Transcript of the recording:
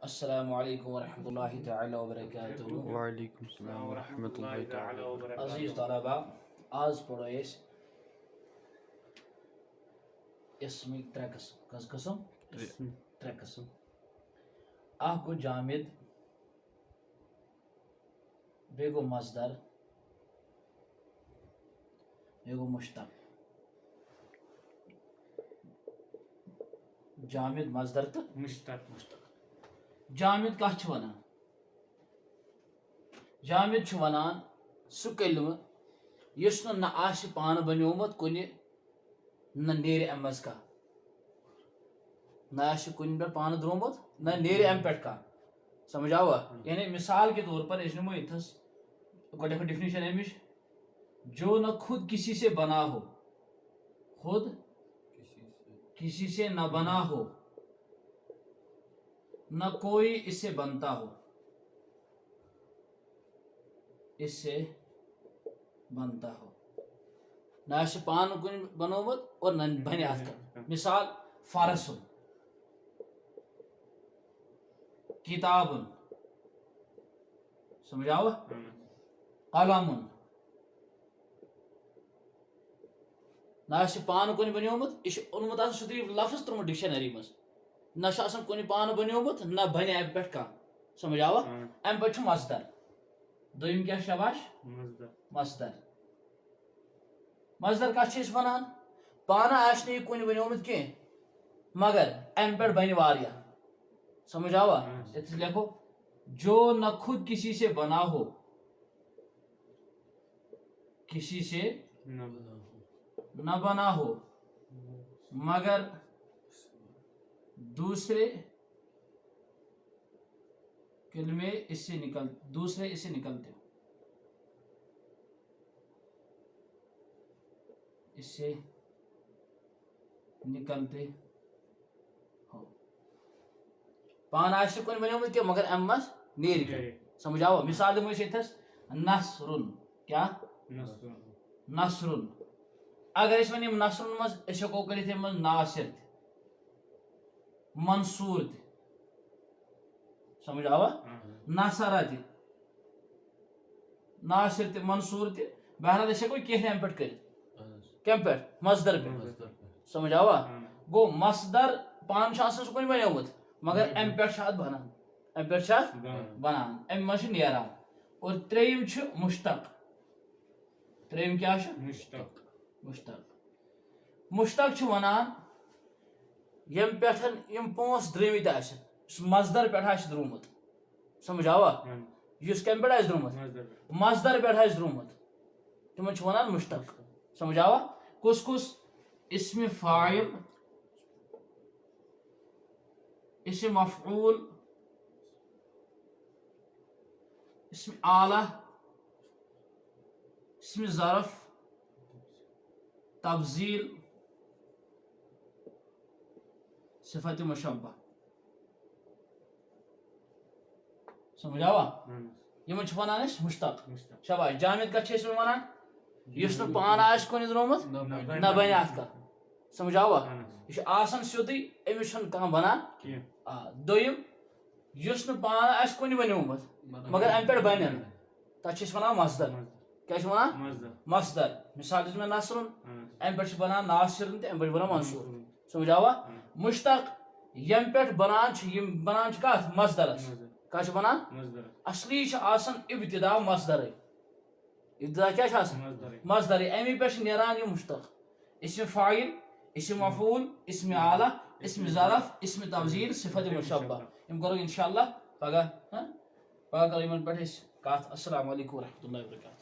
السلام علیکم ورحمۃ اللہ تعالی وبرکاتہ. وعلیکم السلام ورحمۃ اللہ تعالی وبرکاتہ. عزیز طلبہ، آز پڑھو أسۍ اسمک ترٛےٚ قٕسم. کٔژ قٕسم؟ ترٛےٚ قٕسم. اکھ گوٚو جامد، بیٚیہِ گوٚو مصدر، بیٚیہِ گوٚو مشتق. جامد، مصدر تہٕ مشتق. جامد کتھ چھِ ونان؟ جامد چھُ ونان سُہ کلمہٕ یُس نہٕ نہ آسہِ پانہٕ بنیومُت کُنہِ، نہ نیرِ امہِ منٛز کانٛہہ. نہ آسہِ کُنہِ پٮ۪ٹھ پانہٕ درٛومُت، نہ نیرِ امہِ پٮ۪ٹھ کانٛہہ. سمجھ آوا؟ یعنی مثال کے طور پر أسۍ نِمو ییٚتھس گۄڈٕ ڈیفینیشن امِچ: جو نہ خود کسی سے بنا ہو، خود کسی سے نہ بنا ہو، نہ کوئی اس سے بنتا ہو. اس سے بنتا ہو، نہ آسہِ پانہٕ کُنہِ بنومُت اور نہ بنہِ اتھ کانٛہہ. مثال: فرسُن، کتابن. سمجھ آوا؟ قلمن. نہ آسہِ پانہٕ کُنہِ بنیومُت، یہِ چھُ اوٚنمُت آسان سیودُے لفظ ترومُت ڈکشنری منٛز. نہ چھُ آسان کُنہِ پانہٕ بنیومُت، نہ بنہِ امہِ پٮ۪ٹھ کانٛہہ. سمجھ آوا؟ امہِ پتہٕ چھُ مصدر. دوٚیِم کیٛاہ چھُ شاباش؟ مصدر. مصدر کتھ چھِ أسۍ ونان؟ پانہٕ آسہِ نہٕ یہِ کُنہِ بنیومُت کینٛہہ، مگر امہِ پٮ۪ٹھ بنہِ واریاہ. سمجھ آوا؟ ییٚتھس لیکھو: جو نہ خود کسی سے بنا ہو، کسی سے نہ بنا ہو، مگر دوسرے کلمے اس سے نکلتے ہو. اس سے نکلتے ہو. پانہٕ آسہِ نہٕ کُنہِ بنیومُت کینٛہہ مگر امہِ منٛز نیرِ کینٛہہ. سمجھ آوا؟ مثال دِمو أسۍ ییٚتھس: نصرُن. کیٛاہ؟ نصرُن. اگر أسۍ وۄنۍ یِم نصرُن منٛز أسۍ ہٮ۪کو کٔڑِتھ یِمن منٛز ناصر تہِ، منصوٗر تہِ. سمجھ آوا؟ نصرا تہِ، ناصر تہِ، منصوٗر تہِ. بہرحال أسۍ ہٮ۪کو کینٛہہ تہِ امہِ پٮ۪ٹھ کٔرِتھ. کمہِ پٮ۪ٹھ؟ مصدر پٮ۪ٹھ. سمجھ آوا؟ گوٚو مصدر پانہٕ چھُ آسان سُہ کُنہِ بنیومُت، مگر امہِ پٮ۪ٹھ چھُ اتھ بنان، امہِ پٮ۪ٹھ چھُ اتھ بنان، امہِ منٛز چھُ نیران. اور ترٛیٚیِم چھُ مشتق. ترٛیٚیِم کیٛاہ چھُ؟ مشتق. مشتق چھُ ونان ییٚمہِ پٮ۪ٹھ یِم پانٛژھ درٛٲمٕتۍ آسن، یُس مصدر پٮ۪ٹھ آسہِ درٛومُت. سمجھ آوا؟ یُس کمہِ پٮ۪ٹھ آسہِ درٛومُت؟ مصدر پٮ۪ٹھ آسہِ درٛومُت، تِمن چھِ ونان مشتق. سمجھ آوا؟ کُس کُس؟ اسم فاعل، اسم مفعول، اسم آلہ، اسم ظرف، تفضیل، صفت مشبہ. سمجھ آوا؟ یِمن چھِ ونان أسۍ مشتق. شاباش. جامد کتھ چھِ أسۍ ونان؟ یُس نہٕ پانہٕ آسہِ کُنہِ درٛومُت، نہ بنہِ اتھ کانٛہہ. سمجھ آوا؟ یہِ چھُ آسان سیودُے، أمِس چھُنہٕ کانٛہہ بنان. دوٚیِم: یُس نہٕ پانہٕ آسہِ کُنہِ بنیومُت مگر امہِ پٮ۪ٹھ بنہِ نہٕ، تتھ چھِ أسۍ ونان مصدر. کیٛاہ چھِ ونان؟ مصدر. مثال دِژ مےٚ نصرُن، امہِ پٮ۪ٹھ چھِ بنان ناصرن تہِ، امہِ پٮ۪ٹھ چھِ بنان منصوٗر. سمجھ آوا؟ مشتق ییٚمہِ پٮ۪ٹھ بنان چھِ، یِم بنان چھِ کتھ؟ مصدرس. کتھ چھِ بنان؟ اصلی چھِ آسان ابتدا مصدرے. ابتدا کیٛاہ چھِ آسان؟ مصدرے. امی پٮ۪ٹھ چھِ نیران یہِ مشتق. اسم فاعل، اسم مفعول، اسم آلہ، اسم ظرف، اسم تفضیل، صفت مشبہ. یِم کرو انشاءاللہ پگاہ. پگاہ کرو یِمن پٮ۪ٹھ أسۍ کتھ. السلام علیکم ورحمۃ اللہ وبرکاتہ.